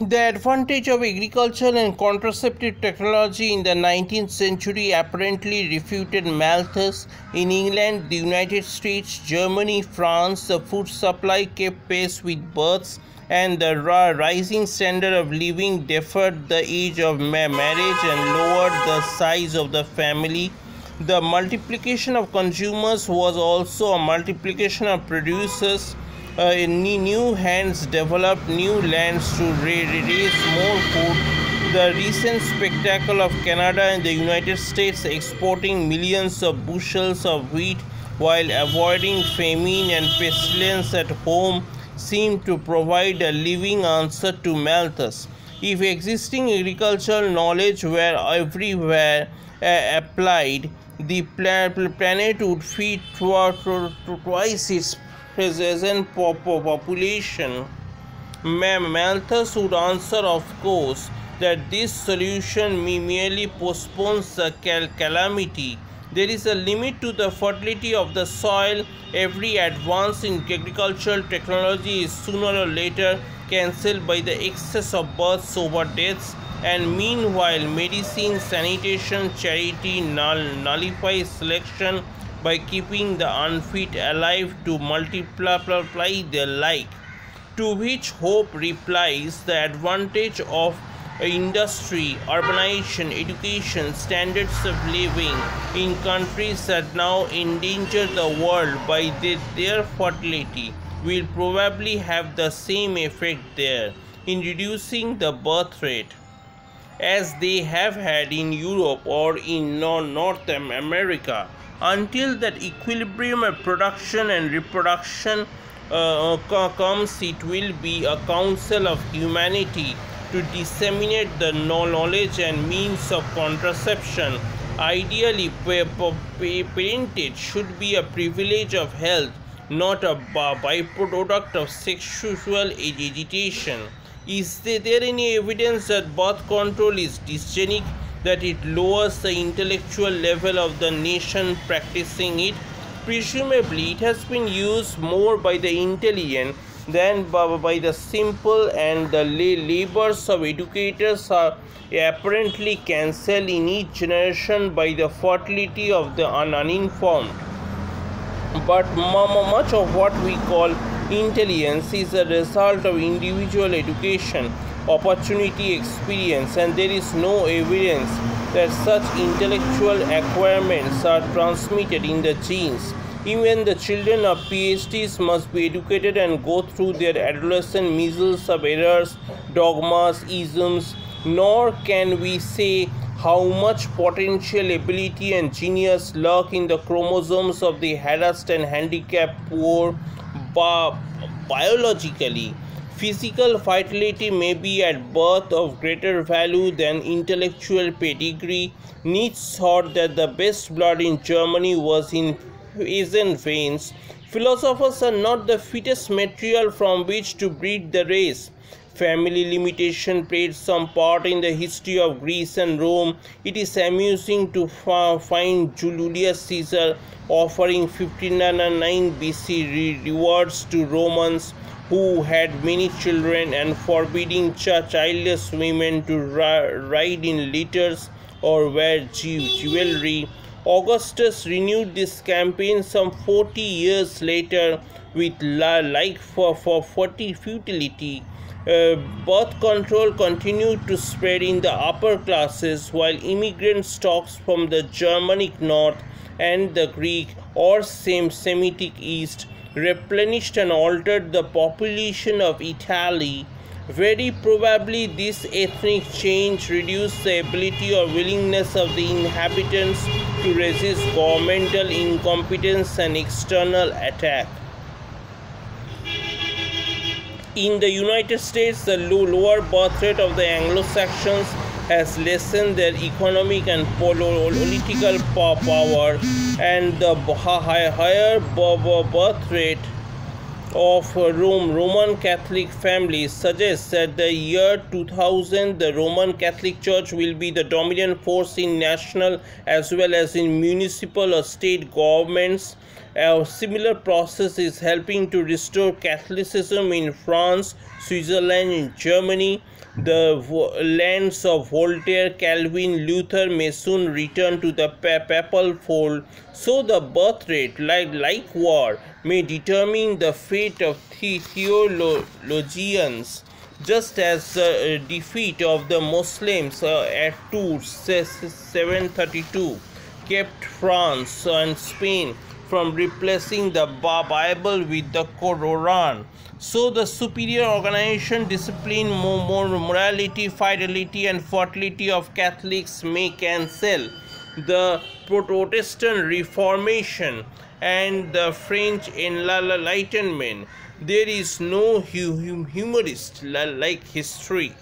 The advantage of agriculture and contraceptive technology in the 19th century apparently refuted Malthus. In England, the United States, Germany, France, the food supply kept pace with births, and the rising standard of living deferred the age of marriage and lowered the size of the family. The multiplication of consumers was also a multiplication of producers. New hands developed new lands to raise more food. The recent spectacle of Canada and the United States exporting millions of bushels of wheat while avoiding famine and pestilence at home seemed to provide a living answer to Malthus. If existing agricultural knowledge were everywhere applied, the planet would feed twice its present population. Malthus would answer, of course, that this solution merely postpones the calamity. There is a limit to the fertility of the soil. Every advance in agricultural technology is sooner or later cancelled by the excess of births over deaths, and meanwhile medicine, sanitation, charity nullify selection by keeping the unfit alive to multiply their like. To which hope replies the advantage of industry, urbanization, education, standards of living in countries that now endanger the world by their fertility will probably have the same effect there in reducing the birth rate as they have had in Europe or in North America. Until that equilibrium of production and reproduction comes, it will be a counsel of humanity to disseminate the knowledge and means of contraception. Ideally, parentage should be a privilege of health, not a byproduct of sexual agitation. Is there any evidence that birth control is dysgenic, that it lowers the intellectual level of the nation practicing it? Presumably, it has been used more by the intelligent than by the simple, and the labors of educators are apparently cancelled in each generation by the fertility of the uninformed. But much of what we call intelligence is a result of individual education, opportunity, experience, and there is no evidence that such intellectual acquirements are transmitted in the genes. Even the children of PhDs must be educated and go through their adolescent measles of errors, dogmas, isms, nor can we say how much potential ability and genius lurk in the chromosomes of the harassed and handicapped poor. Biologically, physical vitality may be at birth of greater value than intellectual pedigree. Nietzsche thought that the best blood in Germany was in peasant veins. Philosophers are not the fittest material from which to breed the race. Family limitation played some part in the history of Greece and Rome. It is amusing to find Julius Caesar offering 59 BC rewards to Romans who had many children and forbidding childless women to ride in litters or wear jewelry. Augustus renewed this campaign some 40 years later with for futility. Birth control continued to spread in the upper classes, while immigrant stocks from the Germanic north and the Greek or Semitic east replenished and altered the population of Italy. Very probably this ethnic change reduced the ability or willingness of the inhabitants to resist governmental incompetence and external attack. In the United States, the lower birth rate of the Anglo-Saxons has lessened their economic and political power, and the higher birth rate of Roman Catholic families suggests that the year 2000 the Roman Catholic Church will be the dominant force in national as well as in municipal or state governments. A similar process is helping to restore Catholicism in France, Switzerland, and Germany. The lands of Voltaire, Calvin, Luther may soon return to the papal fold. So the birth rate, like war, may determine the fate of theologians, just as the defeat of the Muslims at Tours 732 kept France and Spain from replacing the Bible with the Quran. So the superior organization, discipline, morality, fidelity, and fertility of Catholics may cancel the Protestant Reformation and the French Enlightenment. There is no humorist like history.